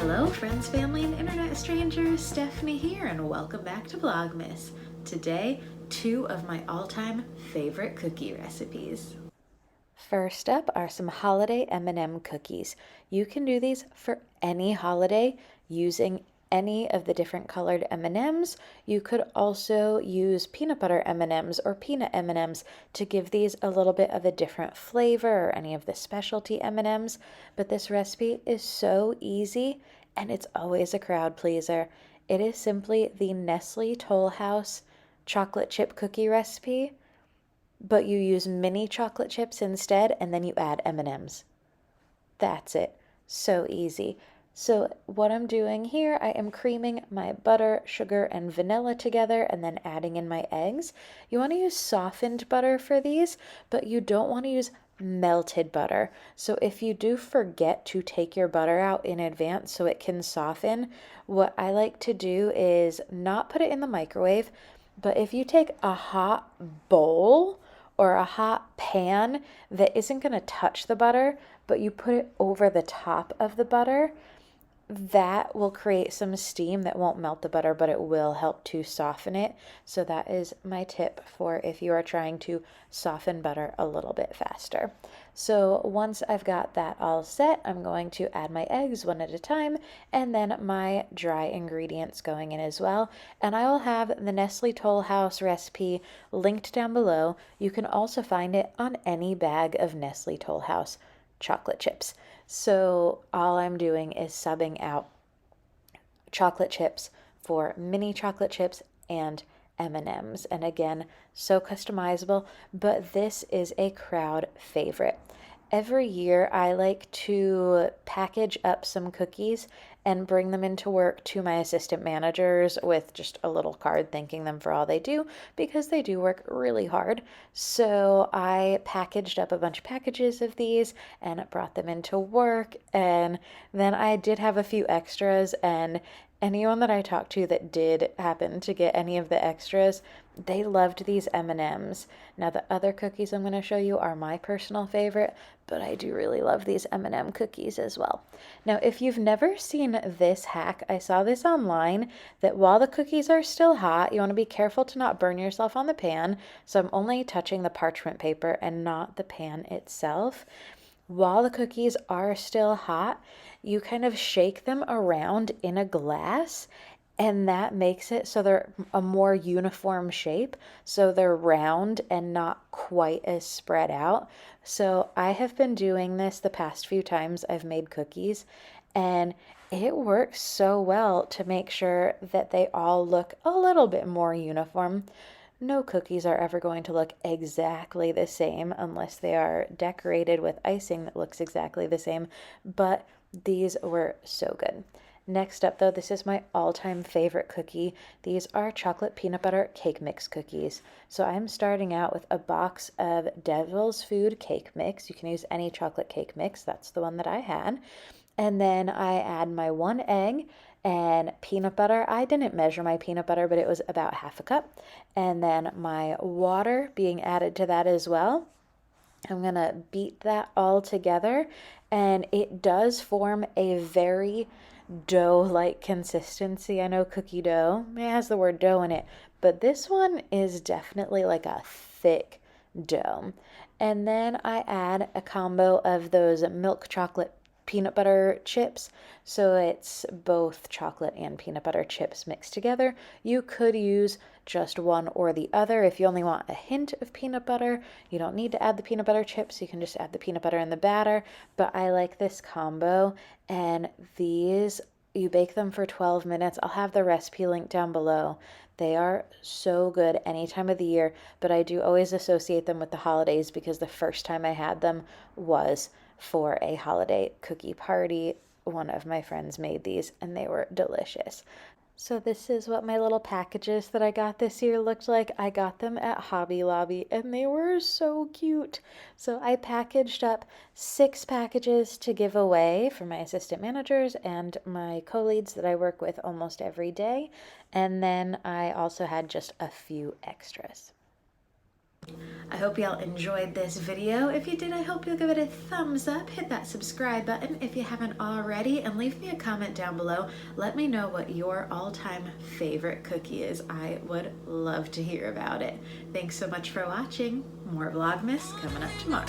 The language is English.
Hello friends, family, and internet strangers, Stephanie here and welcome back to Vlogmas. Today, two of my all-time favorite cookie recipes. First up are some holiday M&M cookies. You can do these for any holiday using any of the different colored M&Ms. You could also use peanut butter M&Ms or peanut M&Ms to give these a little bit of a different flavor, or any of the specialty M&Ms. But this recipe is so easy and it's always a crowd pleaser. It is simply the Nestle Toll House chocolate chip cookie recipe, but you use mini chocolate chips instead, and then you add M&Ms. That's it. So easy. So what I'm doing here, I am creaming my butter, sugar, and vanilla together and then adding in my eggs. You want to use softened butter for these, but you don't want to use melted butter. So if you do forget to take your butter out in advance so it can soften, what I like to do is not put it in the microwave, but if you take a hot bowl or a hot pan that isn't going to touch the butter, but you put it over the top of the butter, that will create some steam that won't melt the butter, but it will help to soften it. So that is my tip for if you are trying to soften butter a little bit faster. So once I've got that all set, I'm going to add my eggs one at a time and then my dry ingredients going in as well. And I will have the Nestle Toll House recipe linked down below. You can also find it on any bag of Nestle Toll House chocolate chips. So all I'm doing is subbing out chocolate chips for mini chocolate chips and M&Ms. And again, so customizable, but this is a crowd favorite. Every year I like to package up some cookies and bring them into work to my assistant managers with just a little card thanking them for all they do, because they do work really hard. So I packaged up a bunch of packages of these and brought them into work, and then I did have a few extras, and anyone that I talked to that did happen to get any of the extras, they loved these M&Ms. Now the other cookies I'm going to show you are my personal favorite, but I do really love these M&M cookies as well. Now if you've never seen this hack, I saw this online, that while the cookies are still hot, you want to be careful to not burn yourself on the pan. So I'm only touching the parchment paper and not the pan itself. While the cookies are still hot, you kind of shake them around in a glass, and that makes it so they're a more uniform shape. So they're round and not quite as spread out. So I have been doing this the past few times I've made cookies, and it works so well to make sure that they all look a little bit more uniform. No cookies are ever going to look exactly the same unless they are decorated with icing that looks exactly the same, but these were so good. Next up though, this is my all-time favorite cookie. These are chocolate peanut butter cake mix cookies. So I'm starting out with a box of Devil's Food cake mix. You can use any chocolate cake mix. That's the one that I had. And then I add my one egg and peanut butter. I didn't measure my peanut butter, but it was about half a cup. And then my water being added to that as well. I'm going to beat that all together, and it does form a very dough-like consistency. I know cookie dough, it has the word dough in it, but this one is definitely like a thick dough. And then I add a combo of those milk chocolate peanut butter chips. So it's both chocolate and peanut butter chips mixed together. You could use just one or the other. If you only want a hint of peanut butter, you don't need to add the peanut butter chips. You can just add the peanut butter in the batter. But I like this combo, and these, you bake them for 12 minutes. I'll have the recipe linked down below. They are so good any time of the year, but I do always associate them with the holidays because the first time I had them was for a holiday cookie party. One of my friends made these and they were delicious. So this is what my little packages that I got this year looked like. I got them at Hobby Lobby and they were so cute. So I packaged up 6 packages to give away for my assistant managers and my co-leads that I work with almost every day. And then I also had just a few extras. I hope y'all enjoyed this video. If you did, I hope you'll give it a thumbs up, hit that subscribe button if you haven't already, and leave me a comment down below. Let me know what your all-time favorite cookie is. I would love to hear about it. Thanks so much for watching. More Vlogmas coming up tomorrow.